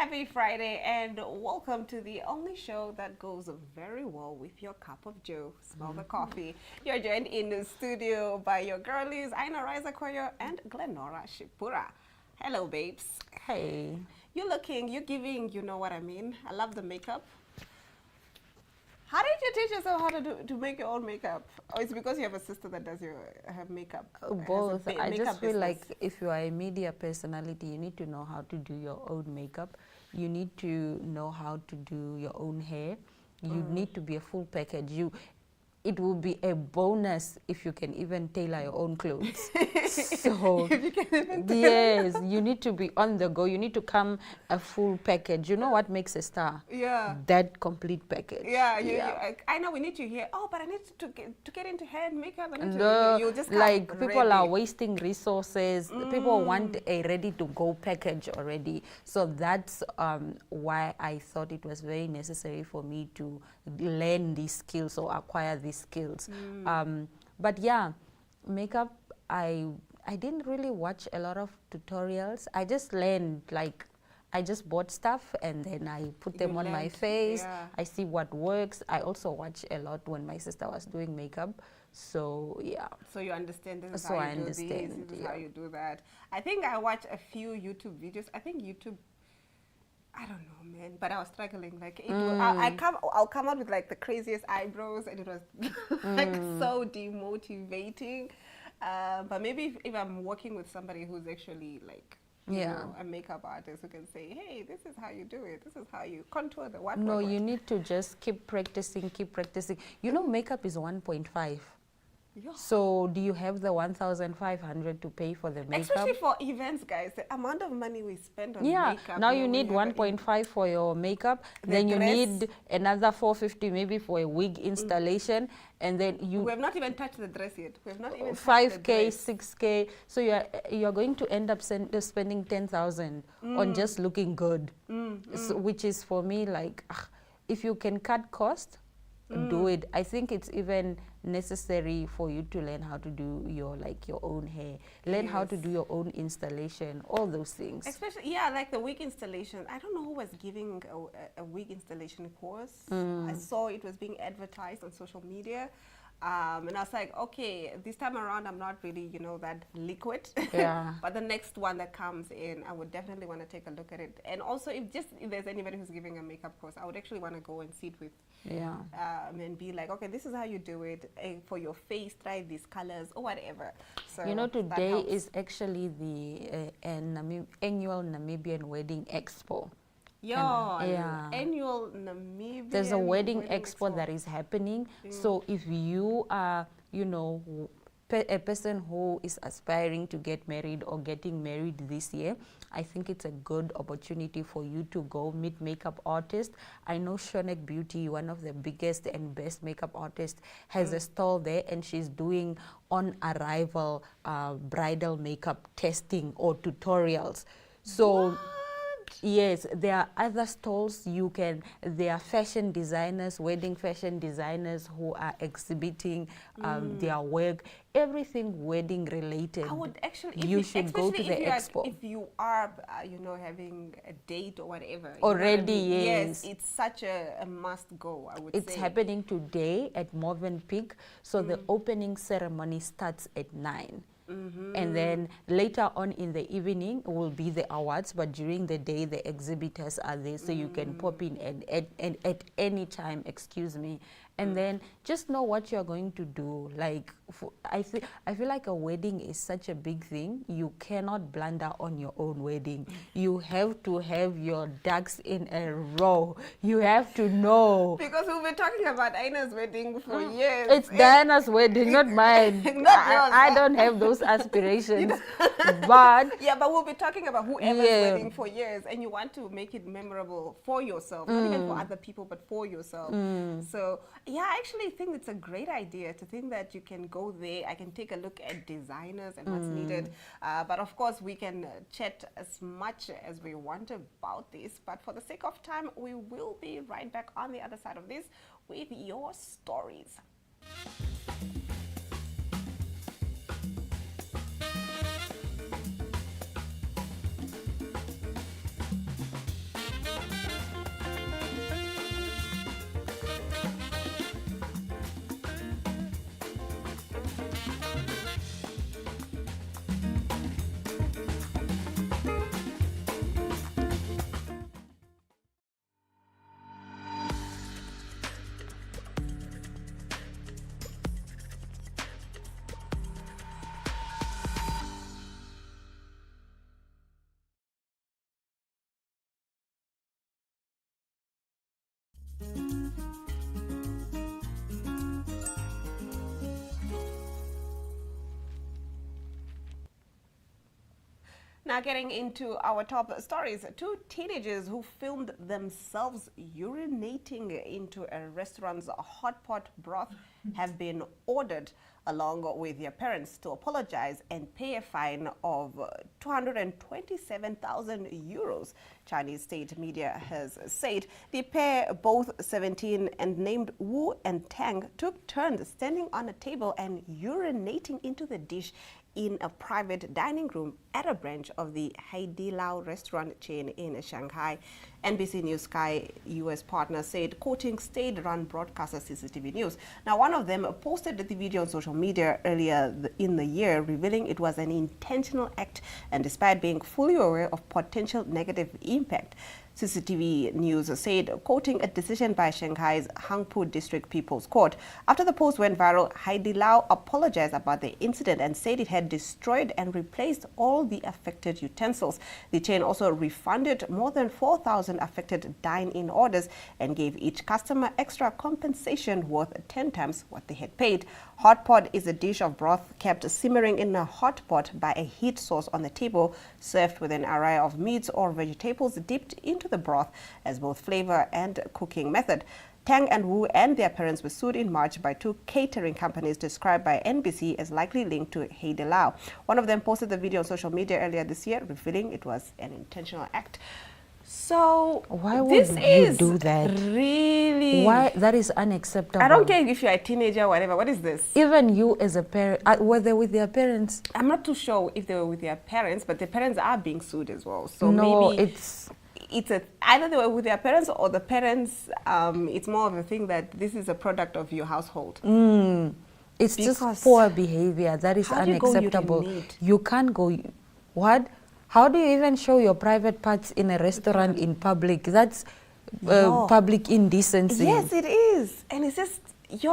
Happy Friday and welcome to the only show that goes very well with your cup of joe. Smell the coffee. You're joined in the studio by your girlies, Aina Riza Koyo and Glenora Shipura. Hello, babes. Hey. You're looking, you're giving, you know what I mean. I love the makeup. How did you teach yourself how to make your own makeup? Or it's because you have a sister that does have makeup? Both. I makeup just feel business? like if you are a media personality, you need to know how to do your own makeup. You need to know how to do your own hair. You need to be a full package. It will be a bonus if you can even tailor your own clothes. So, yes, you need to be on the go. You need to come a full package. You know what makes a star? Yeah. That complete package. I know we need you here. Oh, but I need to get into hair and makeup. I need you just like come people ready. are wasting resources. People want a ready-to-go package already. So that's why I thought it was very necessary for me to learn these skills or acquire these skills. But yeah, makeup, I didn't really watch a lot of tutorials. I just learned, like, I just bought stuff and then I put them on my face. Yeah. I see what works. I also watch a lot when my sister was doing makeup. So yeah. So you understand this is So how I you do understand, this is yeah. how you do that. I think I watched a few YouTube videos. I think YouTube, I don't know, man, but I was struggling. Like I'll come out with like the craziest eyebrows, and it was like so demotivating. But maybe if I'm working with somebody who's actually like you know, a makeup artist who can say, hey, this is how you do it. This is how you contour the what. No, what. you need to just keep practicing, keep practicing. You know, makeup is 1.5. Yeah. So do you have the 1,500 to pay for the makeup? Especially for events, guys, the amount of money we spend on Yeah, makeup. now know, you when need have an 1.5 for your makeup, then you dress. need another 450 maybe for a wig installation, and then We you have not even touched the dress yet. We have not even touched 5K, the dress. 6K. So you're going to end up spending 10,000 on just looking good, so, which is for me like, if you can cut cost, do it. I think it's even necessary for you to learn how to do your own hair, learn how to do your own installation, all those things. Especially, yeah, like the wig installation. I don't know who was giving a wig installation course. I saw it was being advertised on social media. And I was like, okay, this time around, I'm not really, you know, that liquid. Yeah. But the next one that comes in, I would definitely want to take a look at it. And also, if there's anybody who's giving a makeup course, I would actually want to go and sit with, and be like, okay, this is how you do it. For your face, try these colors or whatever. So You know, that today helps. is actually the annual Namibian Wedding Expo. Yeah, annual Namibian. There's a wedding expo that is happening. So if you are, you know, a person who is aspiring to get married or getting married this year, I think it's a good opportunity for you to go meet makeup artists. I know Shonek Beauty, one of the biggest and best makeup artists, has a stall there, and she's doing on arrival bridal makeup testing or tutorials. So yes, there are other stalls there are fashion designers, wedding fashion designers who are exhibiting their work, everything wedding related. I would actually, you should go to the expo. If you are, you know, having a date or whatever. Already, yes. It's such a must go, I would say. It's happening today at Movenpick. So the opening ceremony starts at 9. And then later on in the evening will be the awards, but during the day the exhibitors are there, so you can pop in at any time, excuse me. And then just know what you're going to do. Like, I feel like a wedding is such a big thing. You cannot blunder on your own wedding. You have to have your ducks in a row. You have to know. Because we've been talking about Aina's wedding for years. It's Diana's wedding, not mine. Not yours. I don't have those aspirations. But yeah, but we'll be talking about whoever's wedding for years, and you want to make it memorable for yourself, not even for other people, but for yourself. So yeah, I actually think it's a great idea to think that you can go there. I can take a look at designers and what's needed. But of course, we can chat as much as we want about this. But for the sake of time, we will be right back on the other side of this with your stories. Now getting into our top stories, 2 teenagers who filmed themselves urinating into a restaurant's hot pot broth have been ordered, along with their parents, to apologize and pay a fine of 227,000 euros. Chinese state media has said the pair, both 17 and named Wu and Tang, took turns standing on a table and urinating into the dish in a private dining room at a branch of the Haidilao restaurant chain in Shanghai. NBC News Sky US partner said, quoting state-run broadcaster CCTV News. Now, one of them posted the video on social media earlier in the year, revealing it was an intentional act, and despite being fully aware of potential negative impact. CCTV News said, quoting a decision by Shanghai's Hangpu District People's Court. After the post went viral, Haidilao apologized about the incident and said it had destroyed and replaced all the affected utensils. The chain also refunded more than 4,000 affected dine-in orders and gave each customer extra compensation worth 10 times what they had paid. Hot pot is a dish of broth kept simmering in a hot pot by a heat source on the table, served with an array of meats or vegetables dipped into the broth as both flavor and cooking method. Tang and Wu and their parents were sued in March by 2 catering companies described by NBC as likely linked to Haidilao. One of them posted the video on social media earlier this year, revealing it was an intentional act. So why would this you do that? Really? Why? That is unacceptable. I don't care if you're a teenager or whatever. What is this? Even you as a parent, were they with their parents? I'm not too sure if they were with their parents, but the parents are being sued as well. So no, maybe it's either they were with their parents or the parents, it's more of a thing that this is a product of your household. It's just poor behavior. That is unacceptable. You can't go, what? How do you even show your private parts in a restaurant in public? That's public indecency. Yes, it is. And it's just,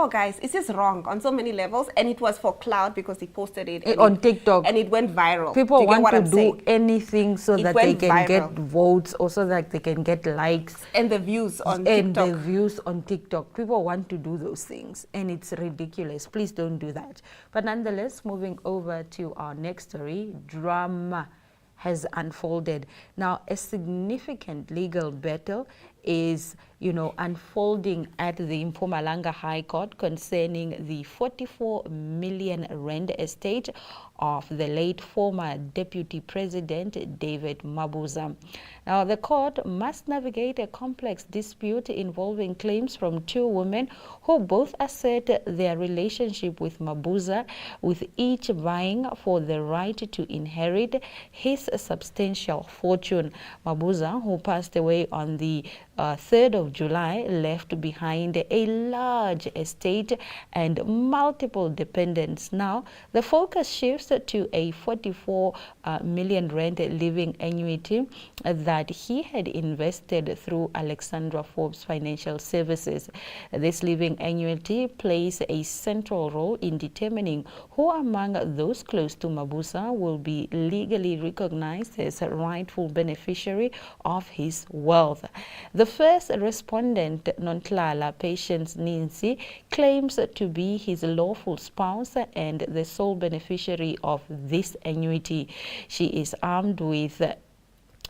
guys, it's just wrong on so many levels. And it was for clout because he posted it on TikTok. And it went viral. People want to do anything so that they can get votes or so that they can get likes. And the views on TikTok. And the views on TikTok. People want to do those things. And it's ridiculous. Please don't do that. But nonetheless, moving over to our next story, drama has unfolded. Now, a significant legal battle is, unfolding at the Mpumalanga High Court concerning the 44 million rand estate of the late former Deputy President David Mabuza. Now, the court must navigate a complex dispute involving claims from 2 women who both assert their relationship with Mabuza, with each vying for the right to inherit his substantial fortune. Mabuza, who passed away on the 3rd of July, left behind a large estate and multiple dependents. Now, the focus shifts to a 44 million rand living annuity that he had invested through Alexandra Forbes Financial Services. This living annuity plays a central role in determining who among those close to Mabuza will be legally recognized as a rightful beneficiary of his wealth. The first respondent, Nontlala Patience Ninsi, claims to be his lawful spouse and the sole beneficiary of this annuity. She is armed with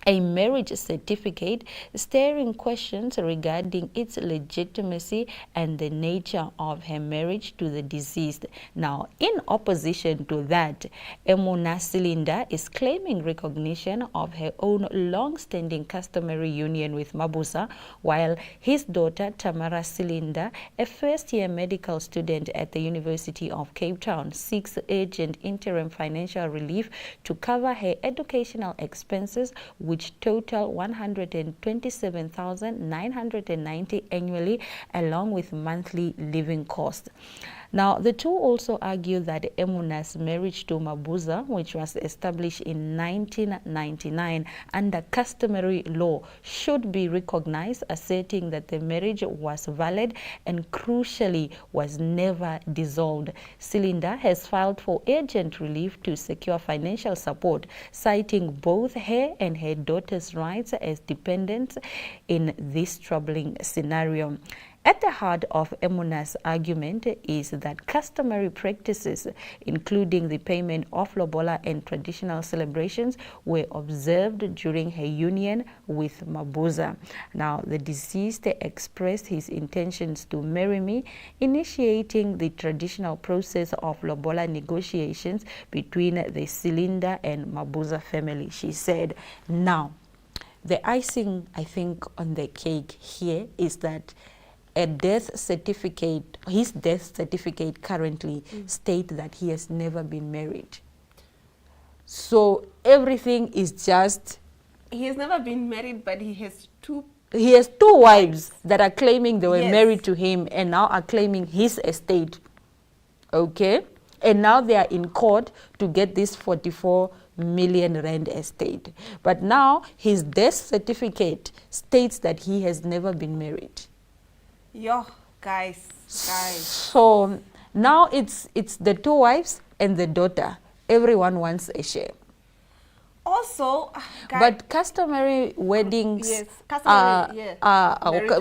a marriage certificate, staring questions regarding its legitimacy and the nature of her marriage to the deceased. Now, in opposition to that, Emuna Cylinder is claiming recognition of her own long-standing customary union with Mabuza, while his daughter Tamara Cylinder, a first-year medical student at the University of Cape Town, seeks urgent interim financial relief to cover her educational expenses, which total 127,990 annually, along with monthly living costs. Now, the 2 also argue that Emuna's marriage to Mabuza, which was established in 1999 under customary law, should be recognized, asserting that the marriage was valid and crucially was never dissolved. Cylinder has filed for urgent relief to secure financial support, citing both her and her daughter's rights as dependents in this troubling scenario. At the heart of Emuna's argument is that customary practices, including the payment of lobola and traditional celebrations, were observed during her union with Mabuza. Now, the deceased expressed his intentions to marry me, initiating the traditional process of lobola negotiations between the Silinda and Mabuza family, she said. Now, the icing, I think, on the cake here is that a death certificate, his death certificate currently state that he has never been married. So everything is just... He has never been married, but he has two wives that are claiming they were Yes. married to him and now are claiming his estate. Okay? And now they are in court to get this 44 million rand estate. But now his death certificate states that he has never been married. Yo, guys. So now it's the two wives and the daughter. Everyone wants a share. Also, But customary weddings, yes, customary,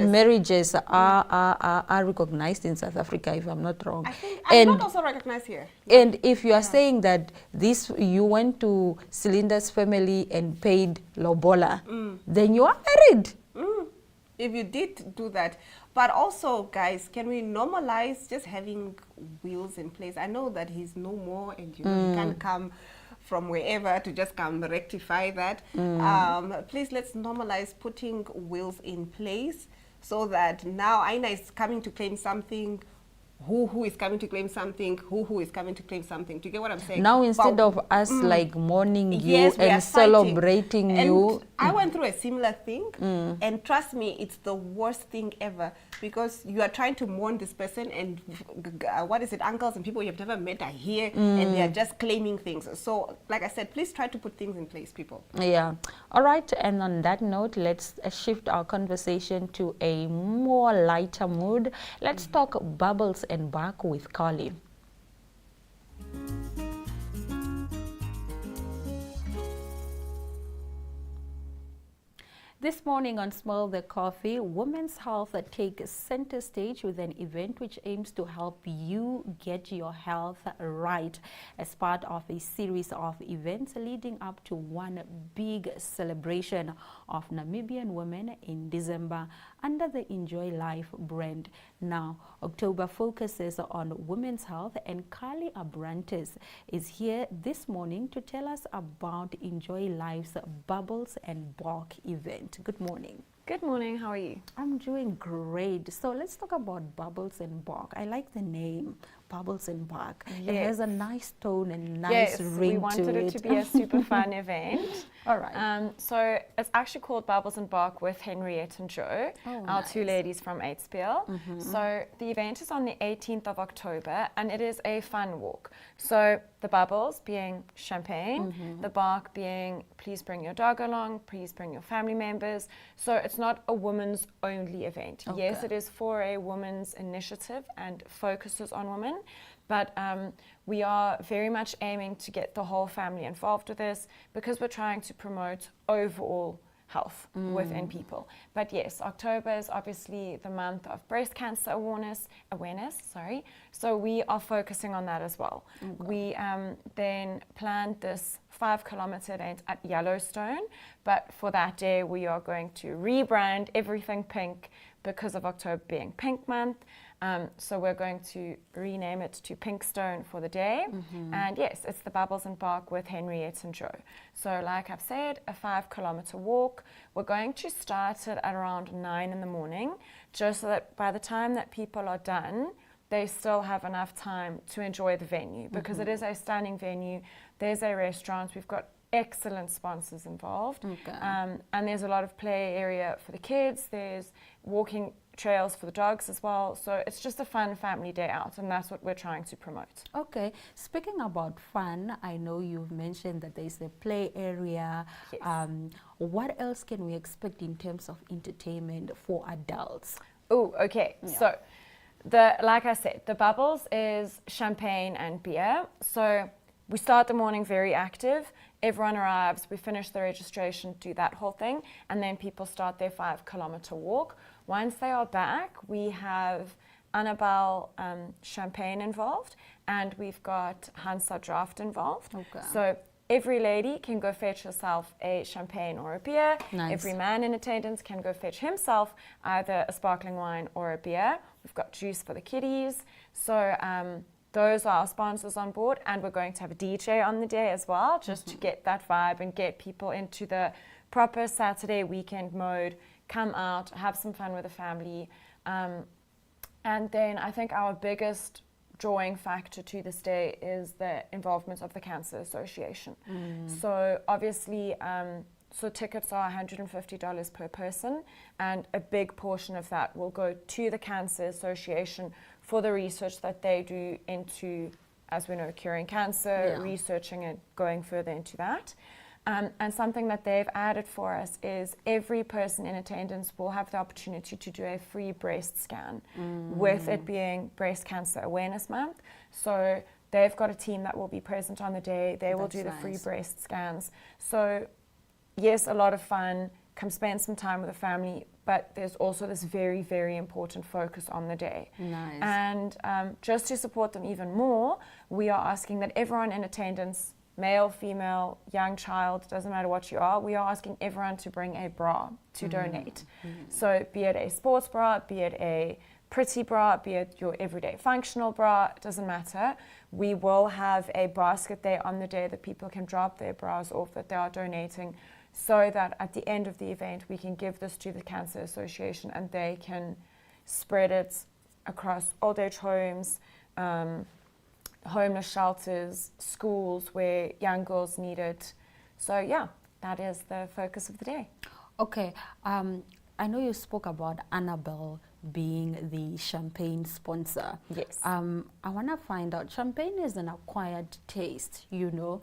marriages are recognized in South Africa, if I'm not wrong. I think and not also recognized here. And if you are saying that this, you went to Silinda's family and paid lobola, then you are married. If you did do that. But also, guys, can we normalize just having wheels in place? I know that he's no more and he can't come from wherever to just come rectify that. Please, let's normalize putting wheels in place so that now Aina is coming to claim something, who is coming to claim something, who is coming to claim something. Do you get what I'm saying? Now instead of us like mourning you yes, we are and fighting. celebrating you. I went through a similar thing, and trust me, it's the worst thing ever, because you are trying to mourn this person, and what is it, uncles and people you've never met are here, and they are just claiming things. So, like I said, please try to put things in place, people. Yeah. All right. And on that note, let's shift our conversation to a more lighter mood. Let's talk bubbles and bark with Carly. This morning on Smell the Coffee, Women's Health takes center stage with an event which aims to help you get your health right as part of a series of events leading up to one big celebration of Namibian women in December under the Enjoy Life brand. Now, October focuses on women's health, and Carly Abrantes is here this morning to tell us about Enjoy Life's Bubbles and Bark event. Good morning. Good morning, how are you? I'm doing great. So let's talk about Bubbles and Bark. I like the name, Bubbles and Bark. It has a nice tone and nice ring to it. We wanted it to be a super fun event. All right. So it's actually called Bubbles and Bark with Henriette and Joe, our two ladies from Eightspiel. So the event is on the 18th of October, and it is a fun walk. So the bubbles being champagne, the bark being please bring your dog along, please bring your family members. So it's not a women's only event. Okay. Yes, it is for a women's initiative and focuses on women, but we are very much aiming to get the whole family involved with this because we're trying to promote overall health within people. But yes, October is obviously the month of breast cancer awareness, so we are focusing on that as well. We then planned this 5-kilometer event at Yellowstone, but for that day we are going to rebrand everything pink because of October being Pink Month. So we're going to rename it to Pinkstone for the day. And yes, it's the Bubbles and Bark with Henriette and Joe. So like I've said, a 5-kilometer walk. We're going to start it at around 9 in the morning, just so that by the time that people are done, they still have enough time to enjoy the venue, because it is a stunning venue. There's a restaurant. We've got excellent sponsors involved. And there's a lot of play area for the kids. There's walking trails for the dogs as well. So it's just a fun family day out, and that's what we're trying to promote. Okay. Speaking about fun, I know you've mentioned that there's a play area. Yes. What else can we expect in terms of entertainment for adults? Oh, okay. Yeah. So like I said, the Bubbles is champagne and beer. So we start the morning very active. Everyone arrives, we finish the registration, do that whole thing, and then people start their 5-kilometer walk. once they are back, we have Annabelle Champagne involved, and we've got Hansa Draft involved. Okay. So every lady can go fetch herself a champagne or a beer. Nice. Every man in attendance can go fetch himself either a sparkling wine or a beer. We've got juice for the kiddies. So those are our sponsors on board, and we're going to have a DJ on the day as well, just to get that vibe and get people into the proper Saturday weekend mode. Come out, have some fun with the family. And then I think our biggest drawing factor to this day is the involvement of the Cancer Association. So obviously, so tickets are $150 per person, and a big portion of that will go to the Cancer Association for the research that they do into, as we know, curing cancer, researching it, going further into that. And something that they've added for us is every person in attendance will have the opportunity to do a free breast scan, with it being Breast Cancer Awareness Month. So they've got a team that will be present on the day. They will do the free breast scans. So yes, a lot of fun, come spend some time with the family, but there's also this very, very important focus on the day. Nice. And just to support them even more, we are asking that everyone in attendance, male, female, young child, doesn't matter what you are, we are asking everyone to bring a bra to donate. So be it a sports bra, be it a pretty bra, be it your everyday functional bra, it doesn't matter. We will have a basket there on the day that people can drop their bras off that they are donating, so that at the end of the event we can give this to the Cancer Association and they can spread it across old age homes, homeless shelters, schools where young girls need it. So yeah, that is the focus of the day. Okay, I know you spoke about Annabelle being the champagne sponsor. Yes. I want to find out, champagne is an acquired taste, you know.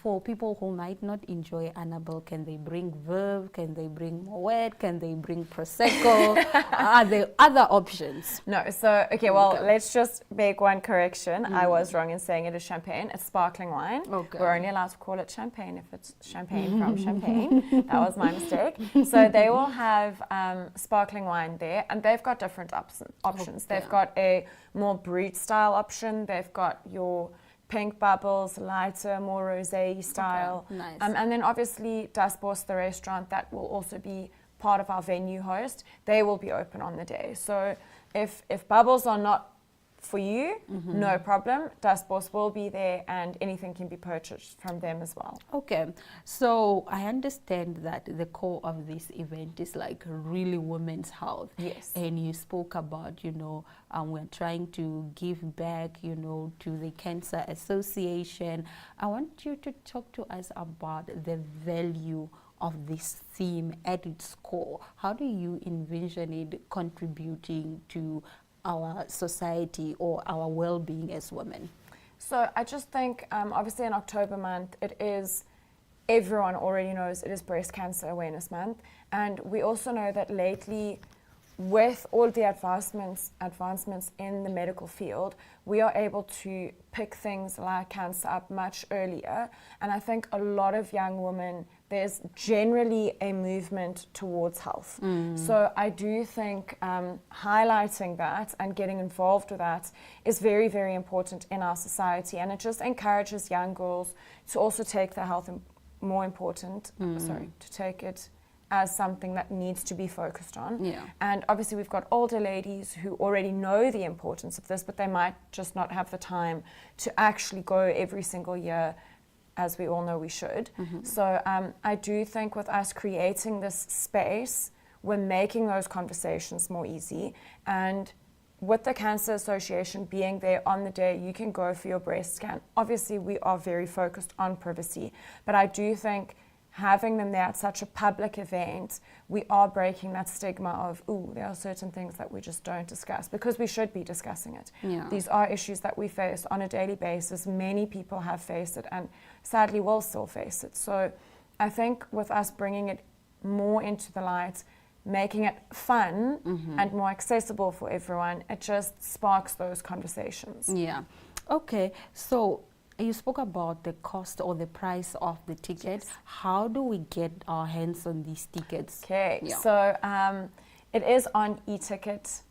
For people who might not enjoy Annabelle, can they bring Verve? Can they bring Moet? Can they bring Prosecco? Are there other options? No, so, okay, well, let's just make one correction. I was wrong in saying it is champagne. It's sparkling wine. Okay. We're only allowed to call it champagne if it's champagne from Champagne. That was my mistake. So they will have sparkling wine there, and they've got different options. Okay. They've got a more brut style option. They've got your pink bubbles, lighter, more rosé style. Okay, nice. And then obviously Das Boss, the restaurant, that will also be part of our venue host. They will be open on the day. So if bubbles are not for you, no problem. Das Boss will be there and anything can be purchased from them as well. Okay, so I understand that the core of this event is like really women's health. Yes. And you spoke about, you know, we're trying to give back, you know, to the Cancer Association. I want you to talk to us about the value of this theme at its core. How do you envision it contributing to our society or our well-being as women? So I just think, obviously in October month, it is, everyone already knows it is Breast Cancer Awareness Month. And we also know that lately, with all the advancements in the medical field, we are able to pick things like cancer up much earlier. And I think a lot of young women, there's generally a movement towards health. So I do think highlighting that and getting involved with that is very, very important in our society. And it just encourages young girls to also take their health more important, to take it as something that needs to be focused on. Yeah. And obviously we've got older ladies who already know the importance of this, but they might just not have the time to actually go every single year, as we all know we should. So I do think with us creating this space, we're making those conversations more easy. And with the Cancer Association being there on the day, you can go for your breast scan. Obviously we are very focused on privacy, but I do think having them there at such a public event, we are breaking that stigma of, there are certain things that we just don't discuss, because we should be discussing it. Yeah. These are issues that we face on a daily basis. Many people have faced it and sadly will still face it. So I think with us bringing it more into the light, making it fun and more accessible for everyone, it just sparks those conversations. Yeah. Okay, so you spoke about the cost or the price of the tickets. Yes. How do we get our hands on these tickets? Okay, Yeah. so It is on e-ticket,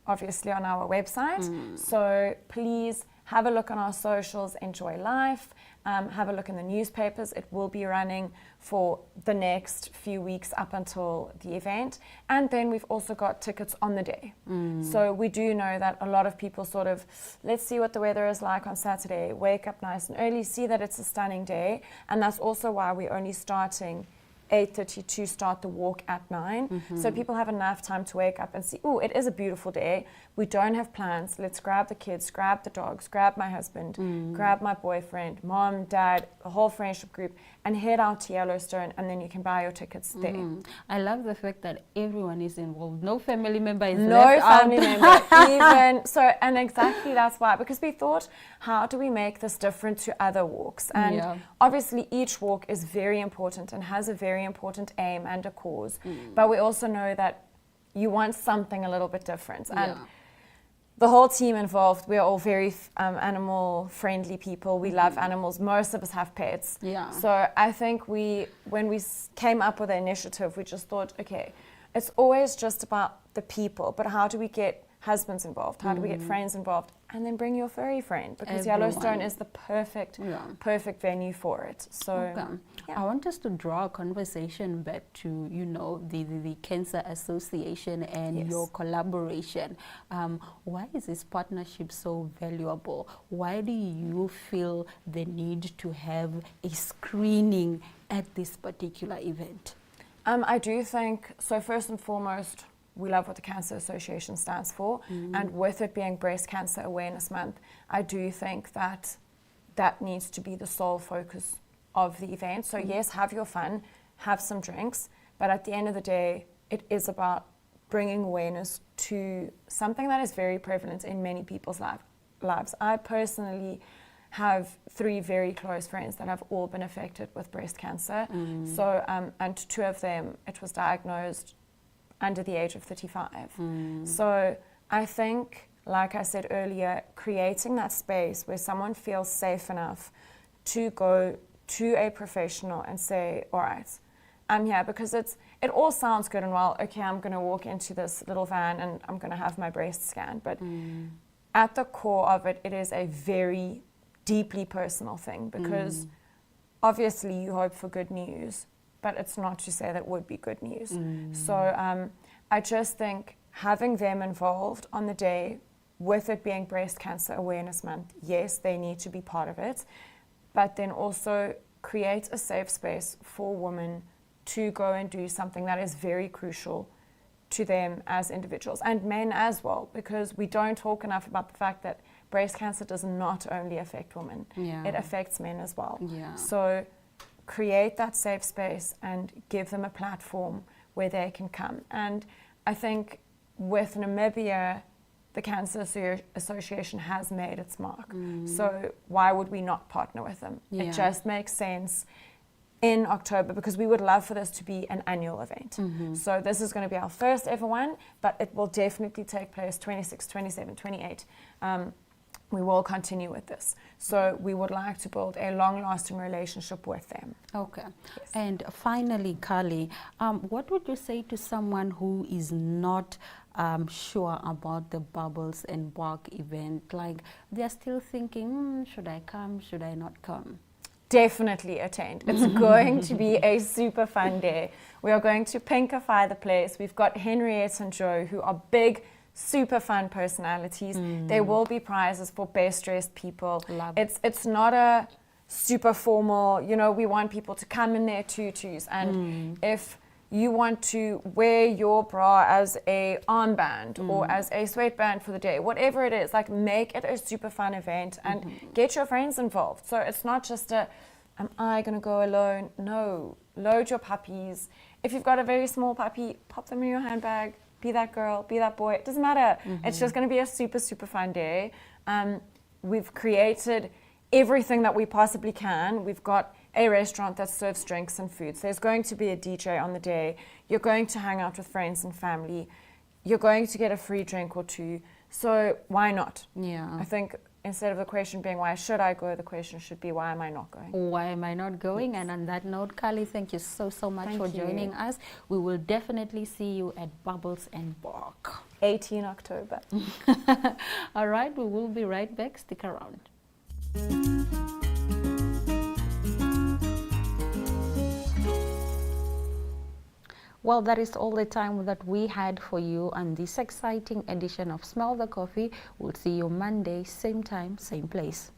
obviously on our website. So please have a look on our socials, Enjoy Life. Have a look in the newspapers. It will be running for the next few weeks up until the event. And then we've also got tickets on the day. So we do know that a lot of people sort of, let's see what the weather is like on Saturday, wake up nice and early, see that it's a stunning day. And that's also why we're only starting 8:30 to start the walk at 9. So people have enough time to wake up and see, oh, it is a beautiful day. We don't have plans. Let's grab the kids, grab the dogs, grab my husband, grab my boyfriend, mom, dad, the whole friendship group, and head out to Yellowstone, and then you can buy your tickets there. I love the fact that everyone is involved. No family member is No left family out. member, even so, and exactly that's why, because we thought, how do we make this different to other walks? And obviously, each walk is very important and has a very important aim and a cause. But we also know that you want something a little bit different. And the whole team involved, we're all very animal friendly people. We love animals. Most of us have pets. So I think when we came up with the initiative, we just thought, okay, it's always just about the people, but how do we get husbands involved? How do we get friends involved? And then bring your furry friend, because Yellowstone is the perfect venue for it. So I want us to draw a conversation back to, you know, the Cancer Association and your collaboration. Why is this partnership so valuable? Why do you feel the need to have a screening at this particular event? I do think, so first and foremost, we love what the Cancer Association stands for, and with it being Breast Cancer Awareness Month, I do think that that needs to be the sole focus of the event. So yes, have your fun, have some drinks, but at the end of the day, it is about bringing awareness to something that is very prevalent in many people's lives. I personally have 3 very close friends that have all been affected with breast cancer. So, and 2 of them, it was diagnosed under the age of 35. So I think, like I said earlier, creating that space where someone feels safe enough to go to a professional and say, all right, I'm here, because it all sounds good and well, okay, I'm going to walk into this little van and I'm going to have my breast scanned. But at the core of it, it is a very deeply personal thing, because obviously you hope for good news, but it's not to say that would be good news. So I just think having them involved on the day, with it being Breast Cancer Awareness Month, yes, they need to be part of it, but then also create a safe space for women to go and do something that is very crucial to them as individuals, and men as well, because we don't talk enough about the fact that breast cancer does not only affect women, it affects men as well. So create that safe space and give them a platform where they can come. And I think with Namibia, the Cancer Association has made its mark. So why would we not partner with them? It just makes sense in October, because we would love for this to be an annual event. So this is going to be our first ever one, but it will definitely take place 26, 27, 28. We will continue with this. So we would like to build a long-lasting relationship with them. Okay. Yes. And finally, Carly, what would you say to someone who is not sure about the Bubbles and Bark event? Like, they're still thinking, should I come, should I not come? Definitely attend. It's going to be a super fun day. We are going to pinkify the place. We've got Henriette and Joe, who are big, super fun personalities. There will be prizes for best dressed people. It's not a super formal, you know, we want people to come in their tutus, and if you want to wear your bra as a armband or as a sweatband for the day, whatever it is, like, make it a super fun event and get your friends involved. So it's not just a, am I going to go alone? No, load your puppies. If you've got a very small puppy, pop them in your handbag. Be that girl, be that boy, it doesn't matter. It's just going to be a super, super fun day. We've created everything that we possibly can. We've got a restaurant that serves drinks and foods. There's going to be a DJ on the day. You're going to hang out with friends and family. You're going to get a free drink or 2. So why not? I think instead of the question being why should I go, the question should be why am I not going? Why am I not going? And on that note, Carly, thank you so much Thank for you. joining us. We will definitely see you at Bubbles and Bark. 18 October. All right, we will be right back. Stick around. Well, that is all the time that we had for you on this exciting edition of Smell the Coffee. We'll see you Monday, same time, same place.